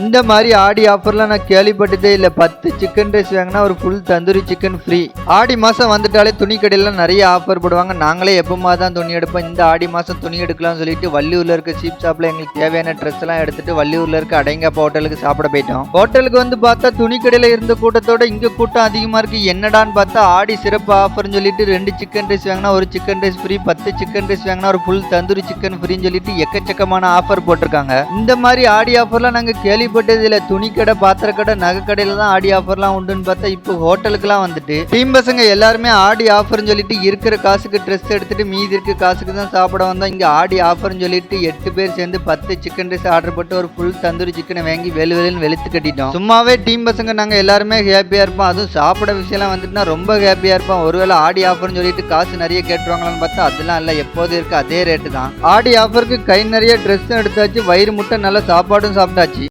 இந்த மாதிரி ஆடி ஆஃபர்லாம் நான் கேள்விப்பட்டதே இல்லை. 10 சிக்கன் ரைஸ் வாங்கினா ஒரு ஃபுல் தந்தூரி சிக்கன் ஃப்ரீ. ஆடி மாதம் வந்துட்டாலே துணி கடையிலாம் நிறைய ஆஃபர் போடுவாங்க. நாங்களே எப்போமா தான் துணி எடுப்போம். இந்த ஆடி மாதம் துணி எடுக்கலாம்னு சொல்லிட்டு வள்ளியூரில் இருக்க சீப் ஷாப்பில் எங்களுக்கு தேவையான ட்ரெஸ் எல்லாம் எடுத்துட்டு வள்ளியூரில் இருக்க அடைங்கப்பா ஹோட்டலுக்கு சாப்பிட போயிட்டோம். ஹோட்டலுக்கு வந்து பார்த்தா துணி கடையில் இருந்த கூட்டத்தோட இங்கே கூட்டம் அதிகமாக இருக்கு. என்னடான்னு பார்த்தா ஆடி சிறப்பு ஆஃபர்னு சொல்லிட்டு 2 சிக்கன் ரைஸ் வாங்கினா ஒரு chicken rice free, 10 chicken rice வாங்கினா ஒரு ஃபுல் தந்தூரி சிக்கன் ஃப்ரீன்னு சொல்லிட்டு எக்கச்சக்கமான ஆஃபர் போட்டிருக்காங்க. இந்த மாதிரி ஆடி ஆஃபர்லாம் நாங்கள் கேள்விப்பட்டது இல்லை. துணி கடை, பாத்திர கடை, நகை கடையில தான் ஆடி ஆஃபர்லாம் உண்டுன்னு பார்த்தா இப்போ ஹோட்டலுக்குலாம் வந்துட்டு டீம் பசங்க எல்லாருமே ஆடி ஆஃபர்னு சொல்லிட்டு இருக்கிற காசுக்கு ட்ரெஸ் எடுத்துட்டு மீதி இருக்க காசுக்கு தான் சாப்பிட வந்தோம். இங்க ஆடி ஆஃபர்னு சொல்லிட்டு 8 பேர் சேர்ந்து 10 சிக்கன் ரைஸ் ஆர்டர் போட்டு ஒரு ஃபுல் தந்தூரி சிக்கனை வாங்கி வெளின்னு வெளுத்து கட்டிட்டோம். சும்மாவே டீம் பசங்க நாங்க எல்லாருமே ஹாப்பியா இருப்போம். அதுவும் சாப்பிட விஷயம்லாம் வந்துட்டுனா ரொம்ப ஹாப்பியா இருப்போம். ஒருவேளை ஆடி ஆஃபர்னு சொல்லிட்டு காசு நிறைய கேட்டுருவாங்களான்னு பார்த்தா அதெல்லாம் இல்லை, எப்போது இருக்கு அதே ரேட்டு தான். ஆடி ஆஃபருக்கு கை நிறைய ட்ரெஸ் எடுத்தாச்சு, வயிறு முட்டை நல்ல சாப்பாடும் சாப்பிட்டாச்சு.